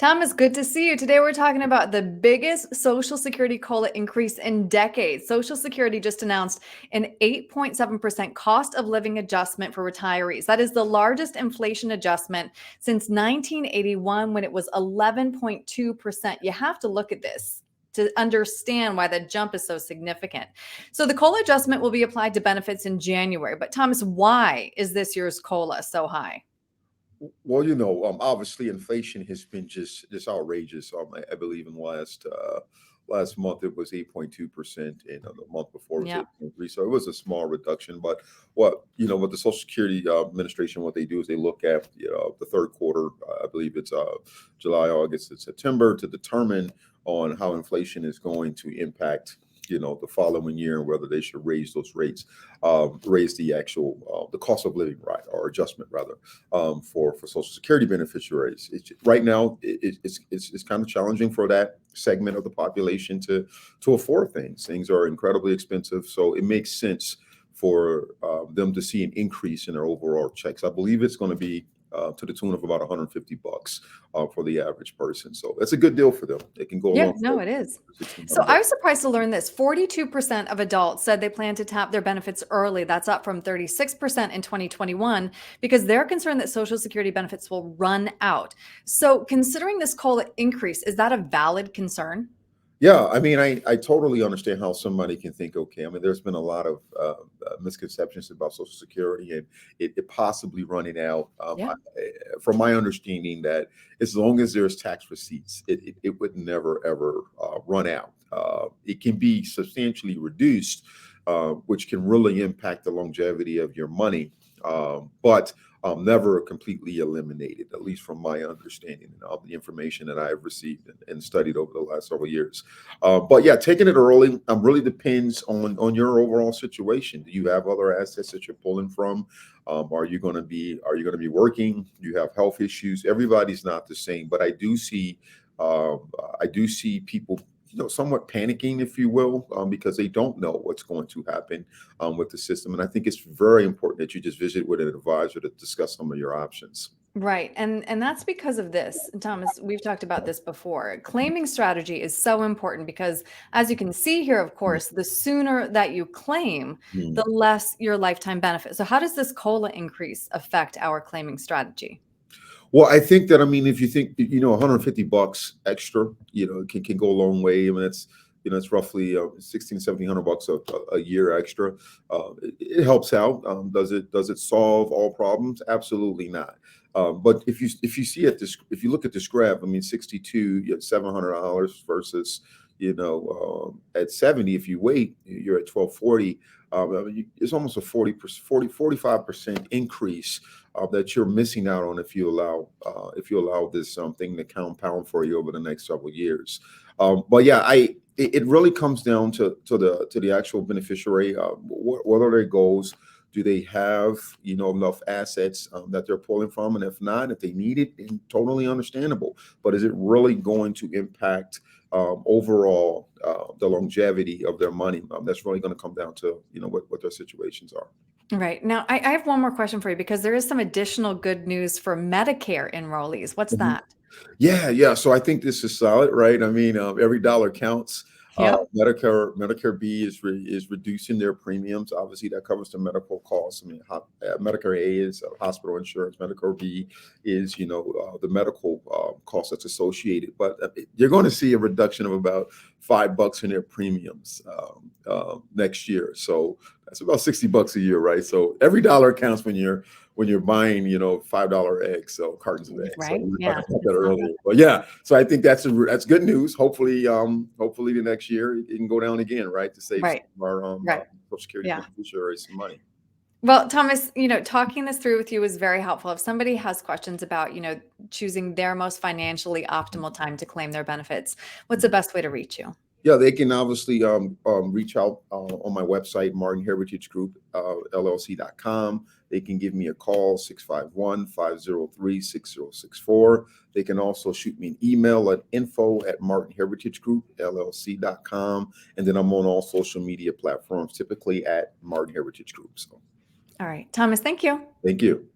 Thomas, good to see you. Today we're talking about the biggest Social Security COLA increase in decades. Social Security just announced an 8.7% cost of living adjustment for retirees. That is the largest inflation adjustment since 1981 when it was 11.2%. You have to look at this to understand why the jump is so significant. So the COLA adjustment will be applied to benefits in January. But Thomas, why is this year's COLA so high? Well, obviously inflation has been just outrageous. I believe in last month it was 8.2%, and the month before it was Yeah. 8.3. So it was a small reduction. But what the Social Security Administration, what they do is they look at the third quarter. I believe it's July, August, and September to determine on how inflation is going to impact the following year and whether they should raise those rates, raise the actual the cost of living, right, or adjustment rather, for Social Security beneficiaries. Right now it's kind of challenging for that segment of the population to afford things. Things are incredibly expensive, so it makes sense for them to see an increase in their overall checks. I believe it's going to be to the tune of about $150 for the average person. So that's a good deal for them. They can go Yeah, along. no, it is. So I $1,600. was surprised to learn this. 42% of adults said they plan to tap their benefits early. That's up from 36% in 2021 because they're concerned that Social Security benefits will run out. So considering this COLA increase, is that a valid concern? Yeah, I mean, I totally understand how somebody can think, okay, I mean, there's been a lot of misconceptions about Social Security and it possibly running out. Yeah. From my understanding, that as long as there's tax receipts, it would never, ever run out. It can be substantially reduced, which can really impact the longevity of your money, but never completely eliminated, at least from my understanding of the information that I've received and studied over the last several years. But yeah, taking it early really depends on your overall situation. Do you have other assets that you're pulling from? Are you going to be working? Do you have health issues? Everybody's not the same, but I do see people somewhat panicking, if you will, because they don't know what's going to happen with the system. And I think it's very important that you just visit with an advisor to discuss some of your options. Right. And that's because of this. Thomas, we've talked about this before. Claiming strategy is so important because as you can see here, of course, the sooner that you claim, Mhm. the less your lifetime benefit. So how does this COLA increase affect our claiming strategy? Well, I think that, I mean, if you think, $150 extra, can go a long way. I mean, it's roughly 16, 1700 bucks a year extra. It helps out. Does it solve all problems? Absolutely not. But if you see it, if you look at this graph, I mean, 62, you have $700 versus, at 70, if you wait, you're at 1240. I mean, it's almost a 45% increase that you're missing out on if you allow this thing to compound for you over the next several years. But yeah, it really comes down to the actual beneficiary. What are their goals? Do they have enough assets that they're pulling from? And if not, if they need it, then totally understandable. But is it really going to impact overall the longevity of their money? That's really going to come down to what their situations are. Right. Now, I have one more question for you because there is some additional good news for Medicare enrollees. What's Mhm. that? Yeah. So I think this is solid, right? I mean, every dollar counts. Yep. Medicare B is reducing their premiums. Obviously, that covers the medical costs. I mean, Medicare A is hospital insurance. Medicare B is the medical cost that's associated. But you're going to see a reduction of about $5 in their premiums next year. So that's about $60 a year, right? So every dollar counts when you're buying, $5 eggs, so cartons of eggs. So Right. we were Yeah. talking about that It's not earlier. But yeah, so I think that's good news. Hopefully the next year it can go down again, right? To save some right. of our Right. Social Security Yeah. beneficiaries some money. Well, Thomas, talking this through with you was very helpful. If somebody has questions about, choosing their most financially optimal time to claim their benefits, what's the best way to reach you? Yeah, they can obviously reach out on my website, Martin Heritage Group LLC.com. They can give me a call, 651-503-6064. They can also shoot me an email at info@martinheritagegroup.llc.com. And then I'm on all social media platforms, typically at Martin Heritage Group. So All right. Thomas, thank you. thank you.